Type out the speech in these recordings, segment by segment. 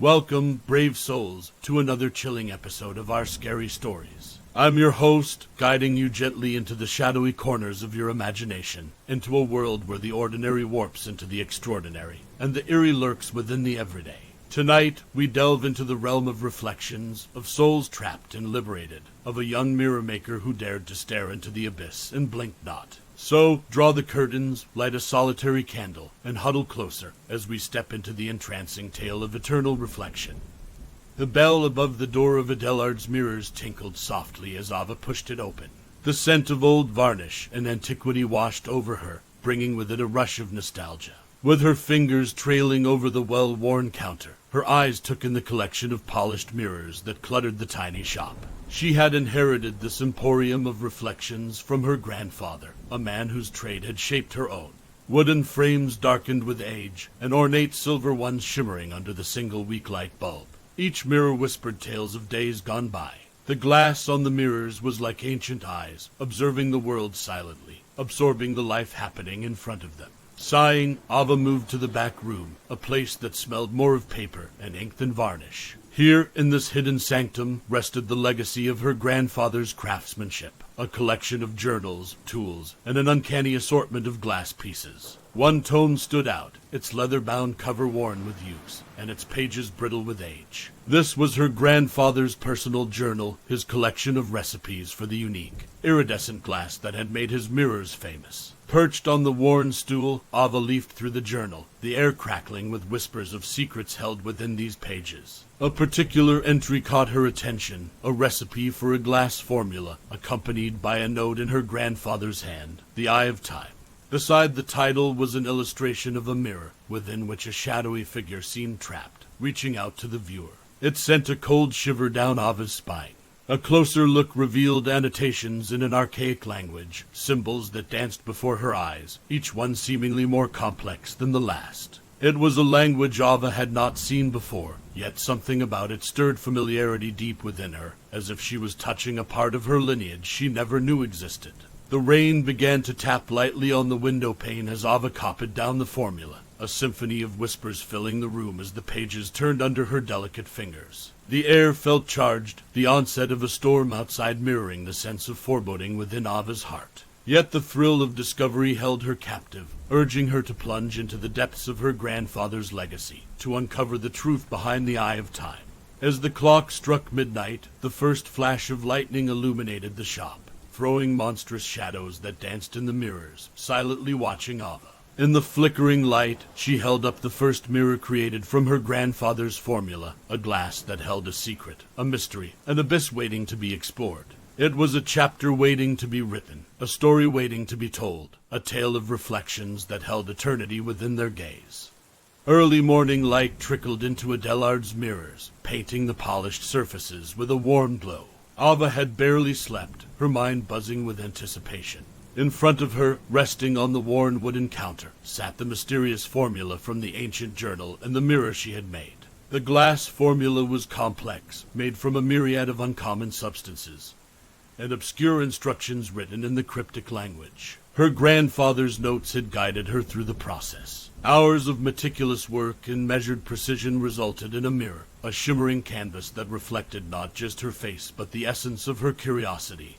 Welcome, brave souls, to another chilling episode of our scary stories. I'm your host, guiding you gently into the shadowy corners of your imagination, into a world where the ordinary warps into the extraordinary, and the eerie lurks within the everyday. Tonight, we delve into the realm of reflections, of souls trapped and liberated, of a young mirror maker who dared to stare into the abyss and blink not. So, draw the curtains, light a solitary candle, and huddle closer as we step into the entrancing tale of eternal reflection. The bell above the door of Adelard's mirrors tinkled softly as Ava pushed it open. The scent of old varnish and antiquity washed over her, bringing with it a rush of nostalgia. With her fingers trailing over the well-worn counter, her eyes took in the collection of polished mirrors that cluttered the tiny shop. She had inherited this emporium of reflections from her grandfather, a man whose trade had shaped her own. Wooden frames darkened with age, and ornate silver ones shimmering under the single weak light bulb. Each mirror whispered tales of days gone by. The glass on the mirrors was like ancient eyes, observing the world silently, absorbing the life happening in front of them. Sighing, Ava moved to the back room, a place that smelled more of paper and ink than varnish. Here, in this hidden sanctum, rested the legacy of her grandfather's craftsmanship, a collection of journals, tools, and an uncanny assortment of glass pieces. One tome stood out, its leather-bound cover worn with use, and its pages brittle with age. This was her grandfather's personal journal, his collection of recipes for the unique, iridescent glass that had made his mirrors famous. Perched on the worn stool, Ava leafed through the journal, the air crackling with whispers of secrets held within these pages. A particular entry caught her attention, a recipe for a glass formula, accompanied by a note in her grandfather's hand, the Eye of Time. Beside the title was an illustration of a mirror, within which a shadowy figure seemed trapped, reaching out to the viewer. It sent a cold shiver down Ava's spine. A closer look revealed annotations in an archaic language, symbols that danced before her eyes, each one seemingly more complex than the last. It was a language Ava had not seen before, yet something about it stirred familiarity deep within her, as if she was touching a part of her lineage she never knew existed. The rain began to tap lightly on the window pane as Ava copied down the formula, a symphony of whispers filling the room as the pages turned under her delicate fingers. The air felt charged, the onset of a storm outside mirroring the sense of foreboding within Ava's heart. Yet the thrill of discovery held her captive, urging her to plunge into the depths of her grandfather's legacy, to uncover the truth behind the Eye of Time. As the clock struck midnight, the first flash of lightning illuminated the shop, throwing monstrous shadows that danced in the mirrors, silently watching Ava. In the flickering light, she held up the first mirror created from her grandfather's formula, a glass that held a secret, a mystery, an abyss waiting to be explored. It was a chapter waiting to be written, a story waiting to be told, a tale of reflections that held eternity within their gaze. Early morning light trickled into Adelard's mirrors, painting the polished surfaces with a warm glow. Ava had barely slept, her mind buzzing with anticipation. In front of her, resting on the worn wooden counter, sat the mysterious formula from the ancient journal and the mirror she had made. The glass formula was complex, made from a myriad of uncommon substances, and obscure instructions written in the cryptic language. Her grandfather's notes had guided her through the process. Hours of meticulous work and measured precision resulted in a mirror, a shimmering canvas that reflected not just her face but the essence of her curiosity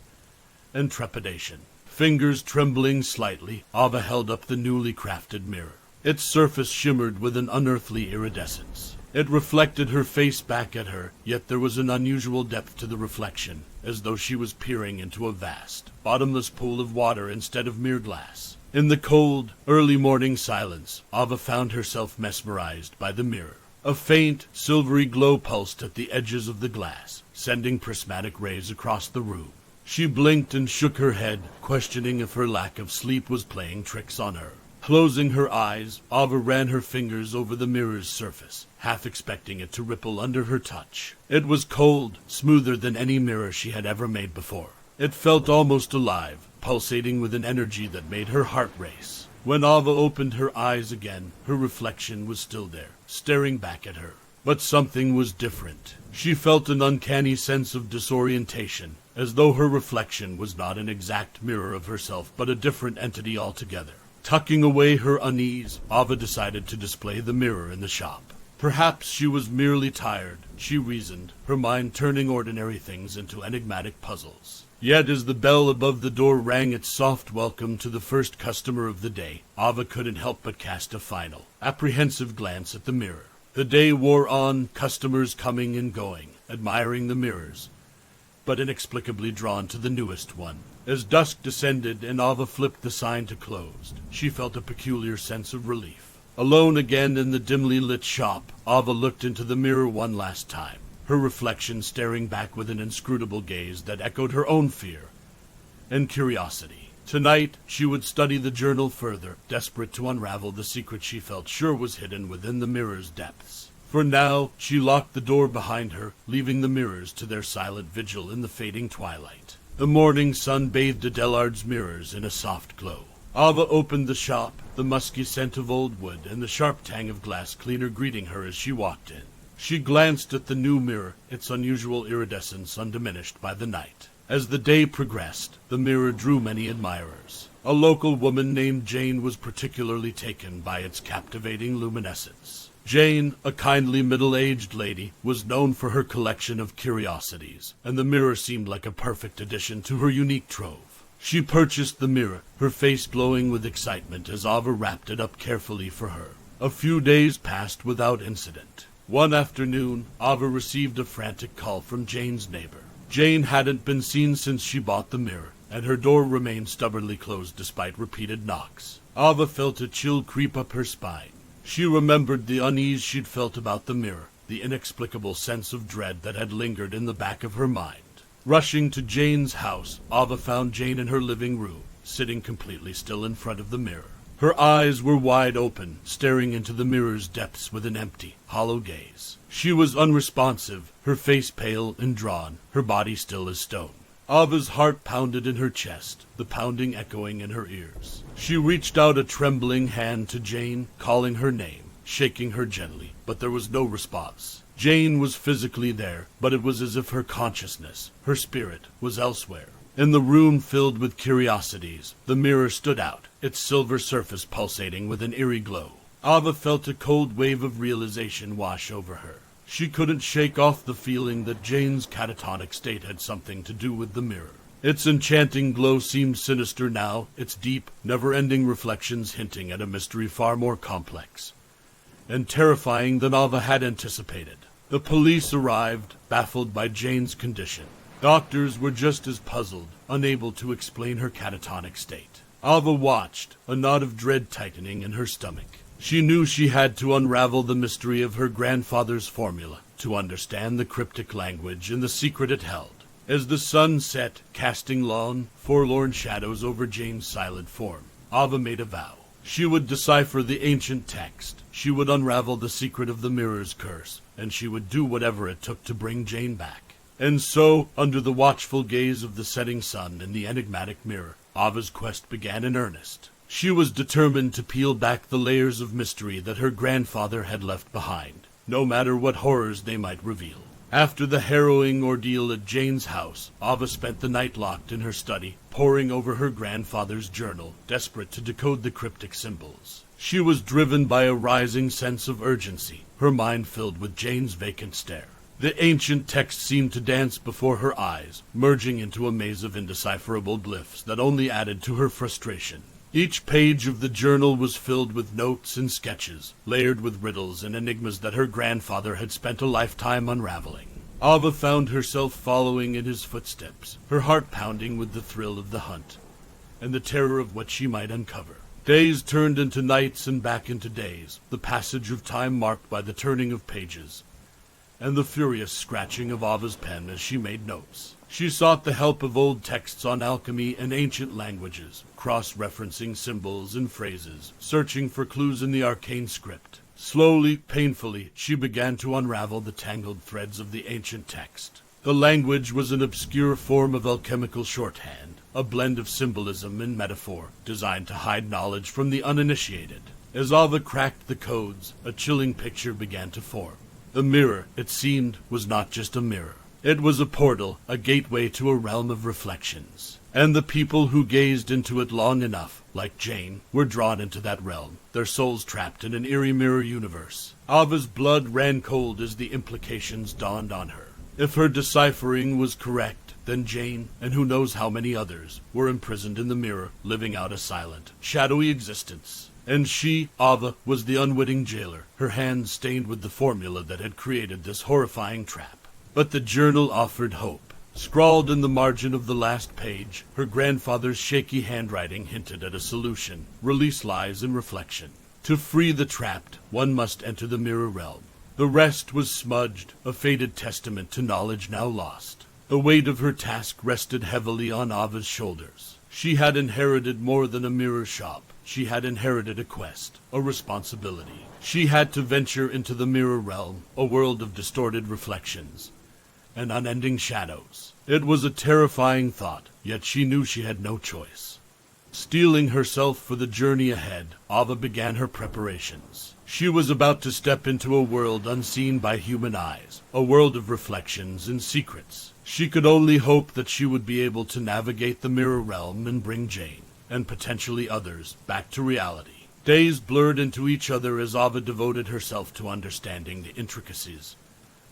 and trepidation. Fingers trembling slightly, Ava held up the newly crafted mirror. Its surface shimmered with an unearthly iridescence. It reflected her face back at her, yet there was an unusual depth to the reflection, as though she was peering into a vast, bottomless pool of water instead of mere glass. In the cold, early morning silence, Ava found herself mesmerized by the mirror. A faint, silvery glow pulsed at the edges of the glass, sending prismatic rays across the room. She blinked and shook her head, questioning if her lack of sleep was playing tricks on her. Closing her eyes, Ava ran her fingers over the mirror's surface, half expecting it to ripple under her touch. It was cold, smoother than any mirror she had ever made before. It felt almost alive, pulsating with an energy that made her heart race. When Ava opened her eyes again, her reflection was still there, staring back at her. But something was different. She felt an uncanny sense of disorientation, as though her reflection was not an exact mirror of herself, but a different entity altogether. Tucking away her unease, Ava decided to display the mirror in the shop. Perhaps she was merely tired, she reasoned, her mind turning ordinary things into enigmatic puzzles. Yet as the bell above the door rang its soft welcome to the first customer of the day, Ava couldn't help but cast a final, apprehensive glance at the mirror. The day wore on, customers coming and going, admiring the mirrors, but inexplicably drawn to the newest one. As dusk descended and Ava flipped the sign to closed, she felt a peculiar sense of relief. Alone again in the dimly lit shop, Ava looked into the mirror one last time, her reflection staring back with an inscrutable gaze that echoed her own fear and curiosity. Tonight, she would study the journal further, desperate to unravel the secret she felt sure was hidden within the mirror's depths. For now, she locked the door behind her, leaving the mirrors to their silent vigil in the fading twilight. The morning sun bathed Adelard's mirrors in a soft glow. Ava opened the shop, the musky scent of old wood and the sharp tang of glass cleaner greeting her as she walked in. She glanced at the new mirror, its unusual iridescence undiminished by the night. As the day progressed, the mirror drew many admirers. A local woman named Jane was particularly taken by its captivating luminescence. Jane, a kindly middle-aged lady, was known for her collection of curiosities, and the mirror seemed like a perfect addition to her unique trove. She purchased the mirror, her face glowing with excitement as Ava wrapped it up carefully for her. A few days passed without incident. One afternoon, Ava received a frantic call from Jane's neighbor. Jane hadn't been seen since she bought the mirror, and her door remained stubbornly closed despite repeated knocks. Ava felt a chill creep up her spine. She remembered the unease she'd felt about the mirror, the inexplicable sense of dread that had lingered in the back of her mind. Rushing to Jane's house, Ava found Jane in her living room, sitting completely still in front of the mirror. Her eyes were wide open, staring into the mirror's depths with an empty, hollow gaze. She was unresponsive, her face pale and drawn, her body still as stone. Ava's heart pounded in her chest, the pounding echoing in her ears. She reached out a trembling hand to Jane, calling her name, shaking her gently, but there was no response. Jane was physically there, but it was as if her consciousness, her spirit, was elsewhere. In the room filled with curiosities, the mirror stood out, its silver surface pulsating with an eerie glow. Ava felt a cold wave of realization wash over her. She couldn't shake off the feeling that Jane's catatonic state had something to do with the mirror. Its enchanting glow seemed sinister now, its deep, never-ending reflections hinting at a mystery far more complex and terrifying than Ava had anticipated. The police arrived, baffled by Jane's condition. Doctors were just as puzzled, unable to explain her catatonic state. Ava watched, a knot of dread tightening in her stomach. She knew she had to unravel the mystery of her grandfather's formula, to understand the cryptic language and the secret it held. As the sun set, casting long, forlorn shadows over Jane's silent form, Ava made a vow. She would decipher the ancient text, she would unravel the secret of the mirror's curse, and she would do whatever it took to bring Jane back. And so, under the watchful gaze of the setting sun and the enigmatic mirror, Ava's quest began in earnest. She was determined to peel back the layers of mystery that her grandfather had left behind, no matter what horrors they might reveal. After the harrowing ordeal at Jane's house, Ava spent the night locked in her study, poring over her grandfather's journal, desperate to decode the cryptic symbols. She was driven by a rising sense of urgency, her mind filled with Jane's vacant stare. The ancient text seemed to dance before her eyes, merging into a maze of indecipherable glyphs that only added to her frustration. Each page of the journal was filled with notes and sketches, layered with riddles and enigmas that her grandfather had spent a lifetime unraveling. Ava found herself following in his footsteps, her heart pounding with the thrill of the hunt and the terror of what she might uncover. Days turned into nights and back into days, the passage of time marked by the turning of pages and the furious scratching of Ava's pen as she made notes. She sought the help of old texts on alchemy and ancient languages, cross-referencing symbols and phrases, searching for clues in the arcane script. Slowly, painfully, she began to unravel the tangled threads of the ancient text. The language was an obscure form of alchemical shorthand, a blend of symbolism and metaphor, designed to hide knowledge from the uninitiated. As Ava cracked the codes, a chilling picture began to form. The mirror, it seemed, was not just a mirror. It was a portal, a gateway to a realm of reflections. And the people who gazed into it long enough, like Jane, were drawn into that realm, their souls trapped in an eerie mirror universe. Ava's blood ran cold as the implications dawned on her. If her deciphering was correct, then Jane, and who knows how many others, were imprisoned in the mirror, living out a silent, shadowy existence. And she, Ava, was the unwitting jailer, her hands stained with the formula that had created this horrifying trap. But the journal offered hope. Scrawled in the margin of the last page, her grandfather's shaky handwriting hinted at a solution. Release lies in reflection. To free the trapped, one must enter the mirror realm. The rest was smudged, a faded testament to knowledge now lost. The weight of her task rested heavily on Ava's shoulders. She had inherited more than a mirror shop. She had inherited a quest, a responsibility. She had to venture into the mirror realm, a world of distorted reflections and unending shadows. It was a terrifying thought, yet she knew she had no choice. Steeling herself for the journey ahead, Ava began her preparations. She was about to step into a world unseen by human eyes, a world of reflections and secrets. She could only hope that she would be able to navigate the mirror realm and bring Jane, and potentially others, back to reality. Days blurred into each other as Ava devoted herself to understanding the intricacies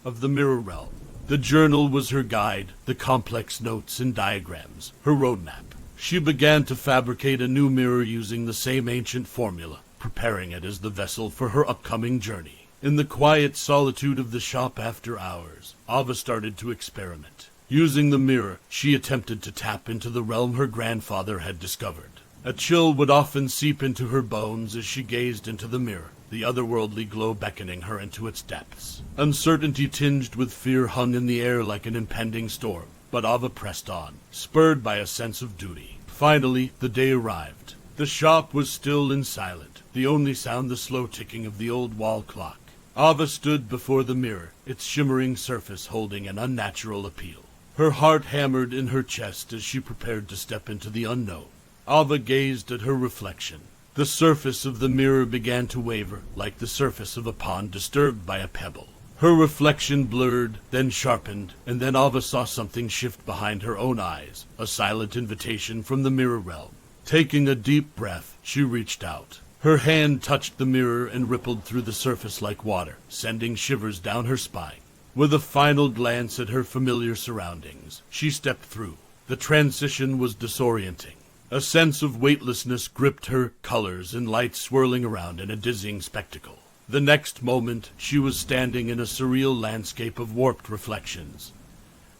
of the mirror realm. The journal was her guide, the complex notes and diagrams, her roadmap. She began to fabricate a new mirror using the same ancient formula, preparing it as the vessel for her upcoming journey. In the quiet solitude of the shop after hours, Ava started to experiment. Using the mirror, she attempted to tap into the realm her grandfather had discovered. A chill would often seep into her bones as she gazed into the mirror, the otherworldly glow beckoning her into its depths. Uncertainty tinged with fear hung in the air like an impending storm, but Ava pressed on, spurred by a sense of duty. Finally, the day arrived. The shop was still and silent, the only sound the slow ticking of the old wall clock. Ava stood before the mirror, its shimmering surface holding an unnatural appeal. Her heart hammered in her chest as she prepared to step into the unknown. Ava gazed at her reflection. The surface of the mirror began to waver, like the surface of a pond disturbed by a pebble. Her reflection blurred, then sharpened, and then Ava saw something shift behind her own eyes, a silent invitation from the mirror realm. Taking a deep breath, she reached out. Her hand touched the mirror and rippled through the surface like water, sending shivers down her spine. With a final glance at her familiar surroundings, she stepped through. The transition was disorienting. A sense of weightlessness gripped her, colors and lights swirling around in a dizzying spectacle. The next moment, she was standing in a surreal landscape of warped reflections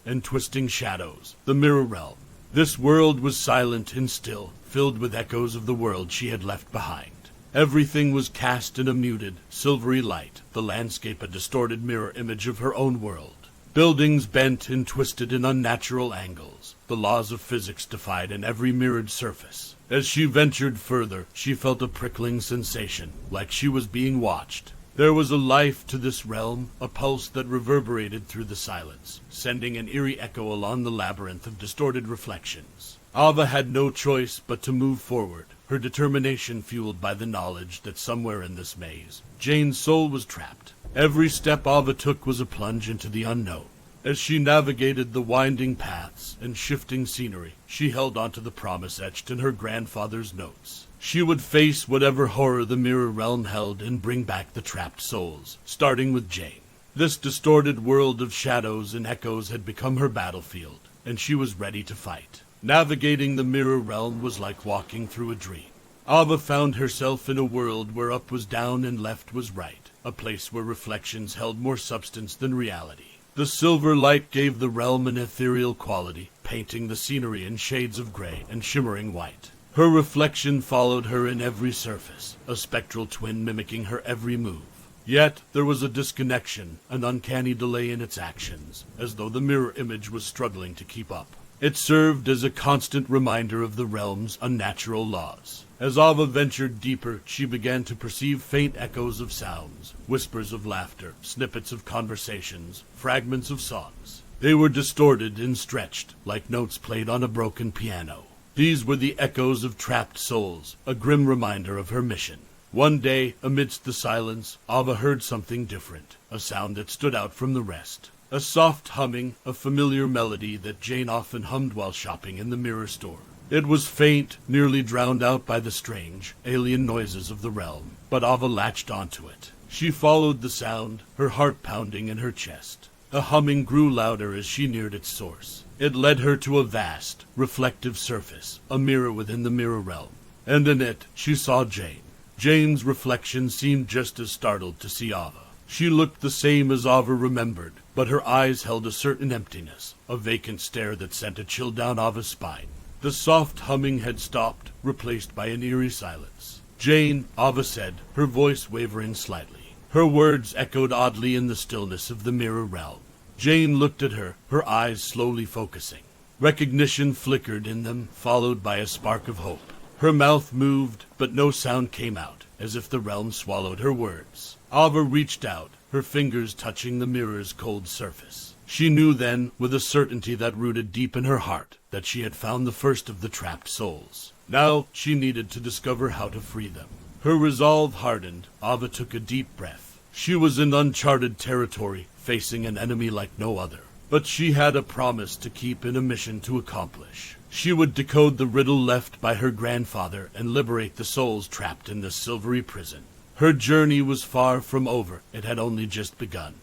and twisting shadows, the mirror realm. This world was silent and still, filled with echoes of the world she had left behind. Everything was cast in a muted, silvery light, the landscape a distorted mirror image of her own world. Buildings bent and twisted in unnatural angles. The laws of physics defied in every mirrored surface. As she ventured further, she felt a prickling sensation, like she was being watched. There was a life to this realm, a pulse that reverberated through the silence, sending an eerie echo along the labyrinth of distorted reflections. Ava had no choice but to move forward, her determination fueled by the knowledge that somewhere in this maze, Jane's soul was trapped. Every step Ava took was a plunge into the unknown. As she navigated the winding paths and shifting scenery, she held onto the promise etched in her grandfather's notes. She would face whatever horror the mirror realm held and bring back the trapped souls, starting with Jane. This distorted world of shadows and echoes had become her battlefield, and she was ready to fight. Navigating the mirror realm was like walking through a dream. Ava found herself in a world where up was down and left was right, a place where reflections held more substance than reality. The silver light gave the realm an ethereal quality, painting the scenery in shades of gray and shimmering white. Her reflection followed her in every surface, a spectral twin mimicking her every move. Yet there was a disconnection, an uncanny delay in its actions, as though the mirror image was struggling to keep up. It served as a constant reminder of the realm's unnatural laws. As Ava ventured deeper, she began to perceive faint echoes of sounds, whispers of laughter, snippets of conversations, fragments of songs. They were distorted and stretched, like notes played on a broken piano. These were the echoes of trapped souls, a grim reminder of her mission. One day, amidst the silence, Ava heard something different, a sound that stood out from the rest. A soft humming, a familiar melody that Jane often hummed while shopping in the mirror store. It was faint, nearly drowned out by the strange, alien noises of the realm, but Ava latched onto it. She followed the sound, her heart pounding in her chest. The humming grew louder as she neared its source. It led her to a vast, reflective surface, a mirror within the mirror realm. And in it, she saw Jane. Jane's reflection seemed just as startled to see Ava. She looked the same as Ava remembered, but her eyes held a certain emptiness, a vacant stare that sent a chill down Ava's spine. The soft humming had stopped, replaced by an eerie silence. "Jane," Ava said, her voice wavering slightly. Her words echoed oddly in the stillness of the mirror realm. Jane looked at her, her eyes slowly focusing. Recognition flickered in them, followed by a spark of hope. Her mouth moved, but no sound came out, as if the realm swallowed her words. Ava reached out, her fingers touching the mirror's cold surface. She knew then, with a certainty that rooted deep in her heart, that she had found the first of the trapped souls. Now she needed to discover how to free them. Her resolve hardened. Ava took a deep breath. She was in uncharted territory, facing an enemy like no other. But she had a promise to keep and a mission to accomplish. She would decode the riddle left by her grandfather and liberate the souls trapped in this silvery prison. Her journey was far from over. It had only just begun.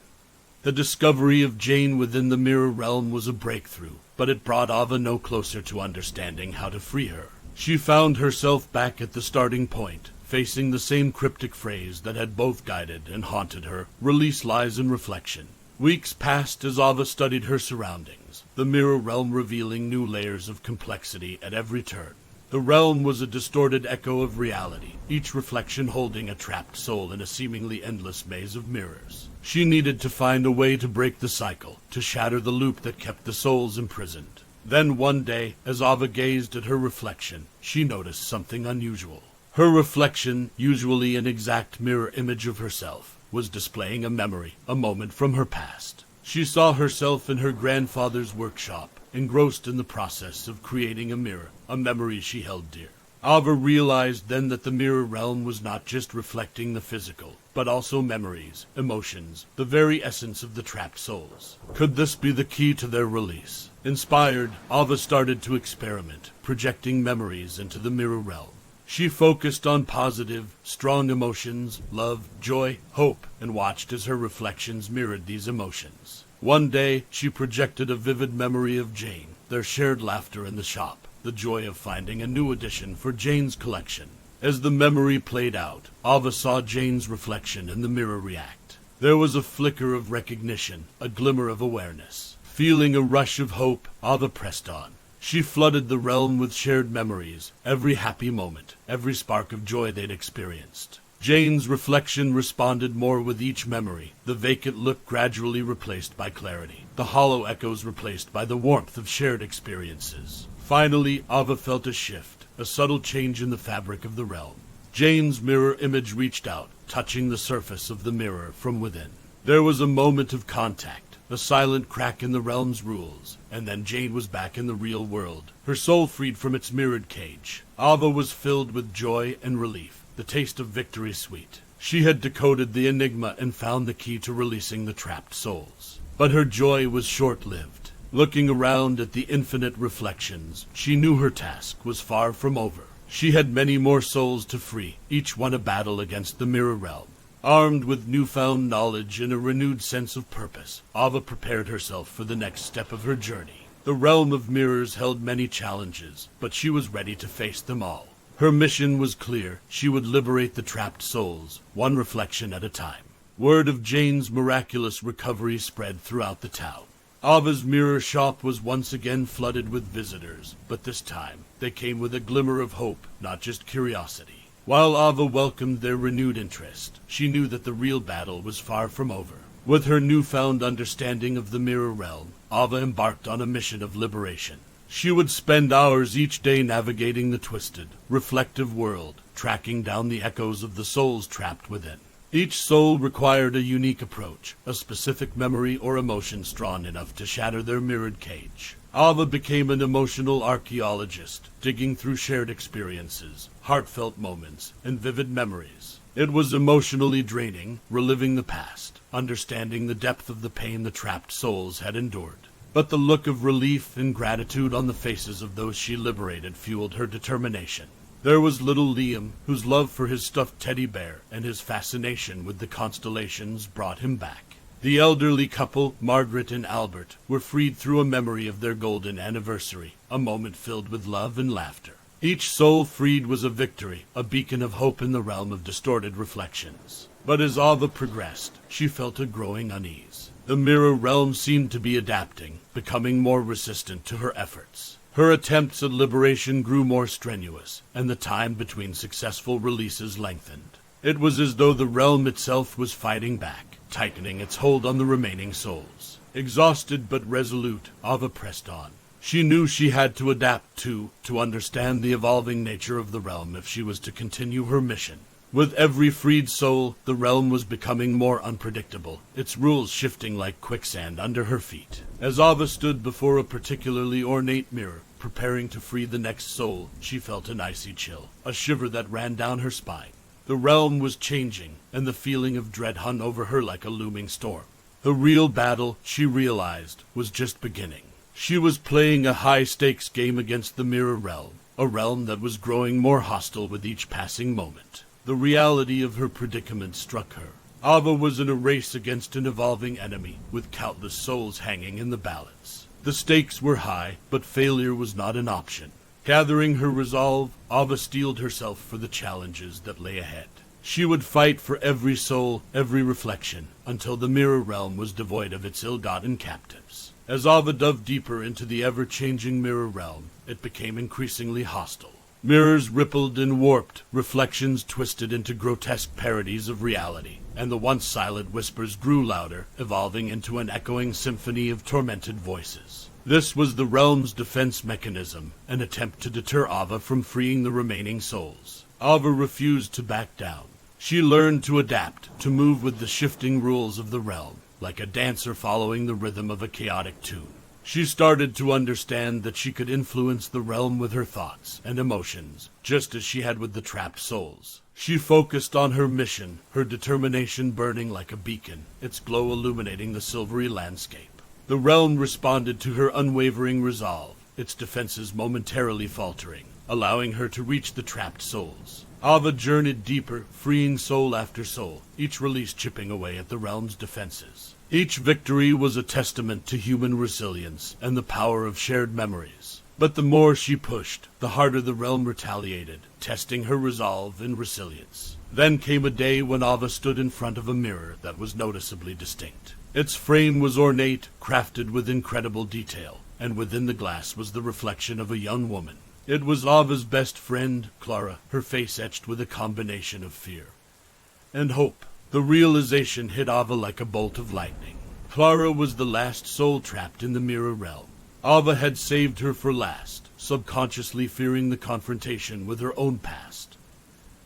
The discovery of Jane within the mirror realm was a breakthrough, but it brought Ava no closer to understanding how to free her. She found herself back at the starting point, facing the same cryptic phrase that had both guided and haunted her: release lies in reflection. Weeks passed as Ava studied her surroundings, the mirror realm revealing new layers of complexity at every turn. The realm was a distorted echo of reality, each reflection holding a trapped soul in a seemingly endless maze of mirrors. She needed to find a way to break the cycle, to shatter the loop that kept the souls imprisoned. Then one day, as Ava gazed at her reflection, she noticed something unusual. Her reflection, usually an exact mirror image of herself, was displaying a memory, a moment from her past. She saw herself in her grandfather's workshop, engrossed in the process of creating a mirror, a memory she held dear. Ava realized then that the mirror realm was not just reflecting the physical, but also memories, emotions, the very essence of the trapped souls. Could this be the key to their release? Inspired, Ava started to experiment, projecting memories into the mirror realm. She focused on positive, strong emotions, love, joy, hope, and watched as her reflections mirrored these emotions. One day, she projected a vivid memory of Jane, their shared laughter in the shop, the joy of finding a new addition for Jane's collection. As the memory played out, Ava saw Jane's reflection in the mirror react. There was a flicker of recognition, a glimmer of awareness. Feeling a rush of hope, Ava pressed on. She flooded the realm with shared memories, every happy moment, every spark of joy they'd experienced. Jane's reflection responded more with each memory, the vacant look gradually replaced by clarity, the hollow echoes replaced by the warmth of shared experiences. Finally, Ava felt a shift, a subtle change in the fabric of the realm. Jane's mirror image reached out, touching the surface of the mirror from within. There was a moment of contact, a silent crack in the realm's rules, and then Jane was back in the real world, her soul freed from its mirrored cage. Ava was filled with joy and relief, the taste of victory sweet. She had decoded the enigma and found the key to releasing the trapped souls. But her joy was short-lived. Looking around at the infinite reflections, she knew her task was far from over. She had many more souls to free, each one a battle against the mirror realm. Armed with newfound knowledge and a renewed sense of purpose, Ava prepared herself for the next step of her journey. The realm of mirrors held many challenges, but she was ready to face them all. Her mission was clear. She would liberate the trapped souls, one reflection at a time. Word of Jane's miraculous recovery spread throughout the town. Ava's mirror shop was once again flooded with visitors, but this time they came with a glimmer of hope, not just curiosity. While Ava welcomed their renewed interest, she knew that the real battle was far from over. With her newfound understanding of the mirror realm, Ava embarked on a mission of liberation. She would spend hours each day navigating the twisted, reflective world, tracking down the echoes of the souls trapped within. Each soul required a unique approach, a specific memory or emotion strong enough to shatter their mirrored cage. Ava became an emotional archaeologist, digging through shared experiences, heartfelt moments, and vivid memories. It was emotionally draining, reliving the past, understanding the depth of the pain the trapped souls had endured. But the look of relief and gratitude on the faces of those she liberated fueled her determination. There was little Liam, whose love for his stuffed teddy bear and his fascination with the constellations brought him back. The elderly couple, Margaret and Albert, were freed through a memory of their golden anniversary, a moment filled with love and laughter. Each soul freed was a victory, a beacon of hope in the realm of distorted reflections. But as Ava progressed, she felt a growing unease. The mirror realm seemed to be adapting, becoming more resistant to her efforts. Her attempts at liberation grew more strenuous, and the time between successful releases lengthened. It was as though the realm itself was fighting back, tightening its hold on the remaining souls. Exhausted but resolute, Ava pressed on. She knew she had to adapt to understand the evolving nature of the realm if she was to continue her mission. With every freed soul, the realm was becoming more unpredictable, its rules shifting like quicksand under her feet. As Ava stood before a particularly ornate mirror, preparing to free the next soul, she felt an icy chill, a shiver that ran down her spine. The realm was changing, and the feeling of dread hung over her like a looming storm. The real battle, she realized, was just beginning. She was playing a high-stakes game against the mirror realm, a realm that was growing more hostile with each passing moment. The reality of her predicament struck her. Ava was in a race against an evolving enemy, with countless souls hanging in the balance. The stakes were high, but failure was not an option. Gathering her resolve, Ava steeled herself for the challenges that lay ahead. She would fight for every soul, every reflection, until the mirror realm was devoid of its ill-gotten captives. As Ava dove deeper into the ever-changing mirror realm, it became increasingly hostile. Mirrors rippled and warped, reflections twisted into grotesque parodies of reality, and the once silent whispers grew louder, evolving into an echoing symphony of tormented voices. This was the realm's defense mechanism, an attempt to deter Ava from freeing the remaining souls. Ava refused to back down. She learned to adapt, to move with the shifting rules of the realm, like a dancer following the rhythm of a chaotic tune. She started to understand that she could influence the realm with her thoughts and emotions, just as she had with the trapped souls. She focused on her mission, her determination burning like a beacon, its glow illuminating the silvery landscape. The realm responded to her unwavering resolve, its defenses momentarily faltering, allowing her to reach the trapped souls. Ava journeyed deeper, freeing soul after soul, each release chipping away at the realm's defenses. Each victory was a testament to human resilience and the power of shared memories. But the more she pushed, the harder the realm retaliated, testing her resolve and resilience. Then came a day when Ava stood in front of a mirror that was noticeably distinct. Its frame was ornate, crafted with incredible detail, and within the glass was the reflection of a young woman. It was Ava's best friend, Clara, her face etched with a combination of fear and hope. The realization hit Ava like a bolt of lightning. Clara was the last soul trapped in the mirror realm. Ava had saved her for last, subconsciously fearing the confrontation with her own past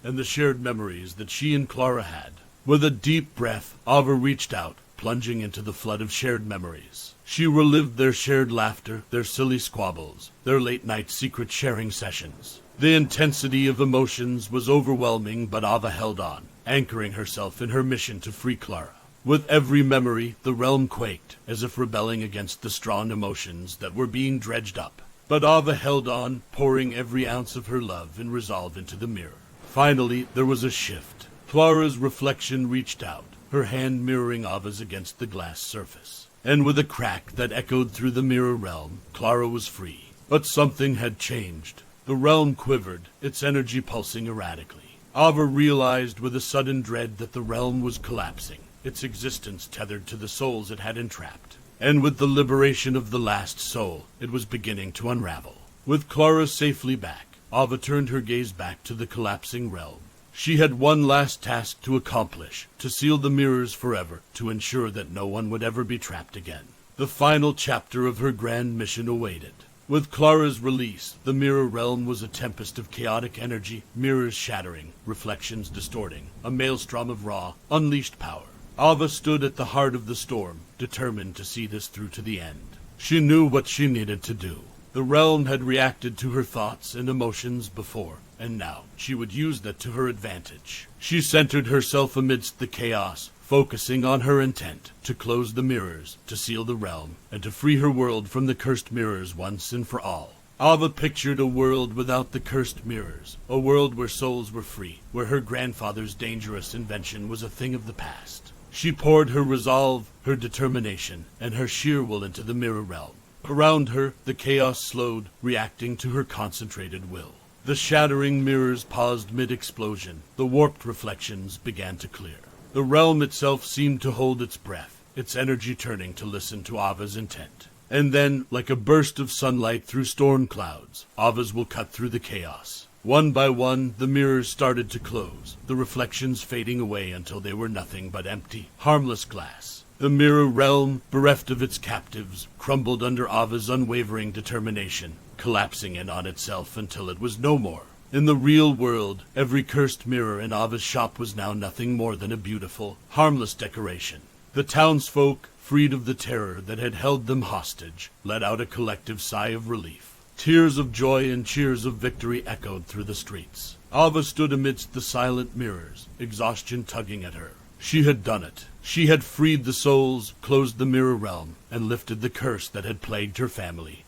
and the shared memories that she and Clara had. With a deep breath, Ava reached out, plunging into the flood of shared memories. She relived their shared laughter, their silly squabbles, their late-night secret sharing sessions. The intensity of emotions was overwhelming, but Ava held on, anchoring herself in her mission to free Clara. With every memory, the realm quaked, as if rebelling against the strong emotions that were being dredged up. But Ava held on, pouring every ounce of her love and resolve into the mirror. Finally, there was a shift. Clara's reflection reached out, her hand mirroring Ava's against the glass surface. And with a crack that echoed through the mirror realm, Clara was free. But something had changed. The realm quivered, its energy pulsing erratically. Ava realized with a sudden dread that the realm was collapsing, its existence tethered to the souls it had entrapped. And with the liberation of the last soul, it was beginning to unravel. With Clara safely back, Ava turned her gaze back to the collapsing realm. She had one last task to accomplish, to seal the mirrors forever, to ensure that no one would ever be trapped again. The final chapter of her grand mission awaited. With Clara's release, the mirror realm was a tempest of chaotic energy, mirrors shattering, reflections distorting, a maelstrom of raw, unleashed power. Ava stood at the heart of the storm, determined to see this through to the end. She knew what she needed to do. The realm had reacted to her thoughts and emotions before, and now she would use that to her advantage. She centered herself amidst the chaos, focusing on her intent to close the mirrors, to seal the realm, and to free her world from the cursed mirrors once and for all. Ava pictured a world without the cursed mirrors, a world where souls were free, where her grandfather's dangerous invention was a thing of the past. She poured her resolve, her determination, and her sheer will into the mirror realm. Around her, the chaos slowed, reacting to her concentrated will. The shattering mirrors paused mid-explosion. The warped reflections began to clear. The realm itself seemed to hold its breath, its energy turning to listen to Ava's intent. And then, like a burst of sunlight through storm clouds, Ava's will cut through the chaos. One by one, the mirrors started to close, the reflections fading away until they were nothing but empty, harmless glass. The mirror realm, bereft of its captives, crumbled under Ava's unwavering determination, collapsing in on itself until it was no more. In the real world, every cursed mirror in Ava's shop was now nothing more than a beautiful, harmless decoration. The townsfolk, freed of the terror that had held them hostage, let out a collective sigh of relief. Tears of joy and cheers of victory echoed through the streets. Ava stood amidst the silent mirrors, exhaustion tugging at her. She had done it. She had freed the souls, closed the mirror realm, and lifted the curse that had plagued her family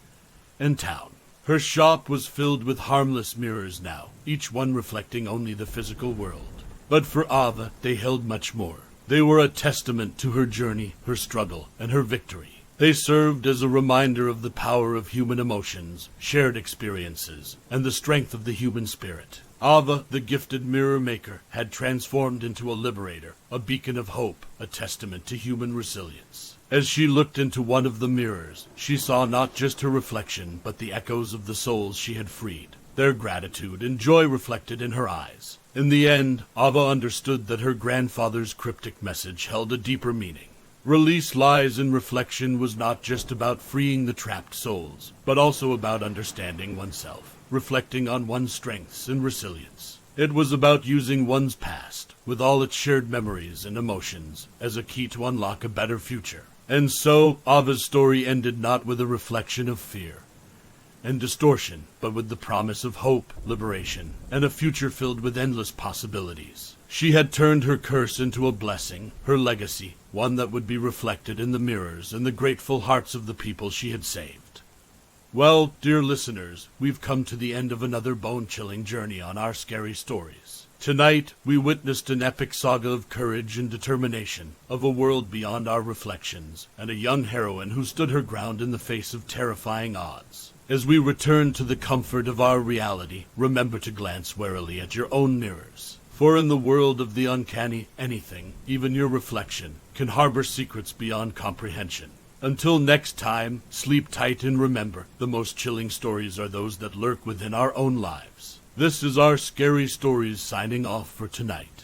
and town. Her shop was filled with harmless mirrors now, each one reflecting only the physical world. But for Ava, they held much more. They were a testament to her journey, her struggle, and her victory. They served as a reminder of the power of human emotions, shared experiences, and the strength of the human spirit. Ava, the gifted mirror maker, had transformed into a liberator, a beacon of hope, a testament to human resilience. As she looked into one of the mirrors, she saw not just her reflection, but the echoes of the souls she had freed, their gratitude and joy reflected in her eyes. In the end, Ava understood that her grandfather's cryptic message held a deeper meaning. Release lies in reflection was not just about freeing the trapped souls, but also about understanding oneself, reflecting on one's strengths and resilience. It was about using one's past, with all its shared memories and emotions, as a key to unlock a better future. And so, Ava's story ended not with a reflection of fear and distortion, but with the promise of hope, liberation, and a future filled with endless possibilities. She had turned her curse into a blessing, her legacy, one that would be reflected in the mirrors and the grateful hearts of the people she had saved. Well, dear listeners, we've come to the end of another bone-chilling journey on our scary stories. Tonight, we witnessed an epic saga of courage and determination, of a world beyond our reflections, and a young heroine who stood her ground in the face of terrifying odds. As we return to the comfort of our reality, remember to glance warily at your own mirrors. For in the world of the uncanny, anything, even your reflection, can harbor secrets beyond comprehension. Until next time, sleep tight and remember, the most chilling stories are those that lurk within our own lives. This is our Scary Stories signing off for tonight.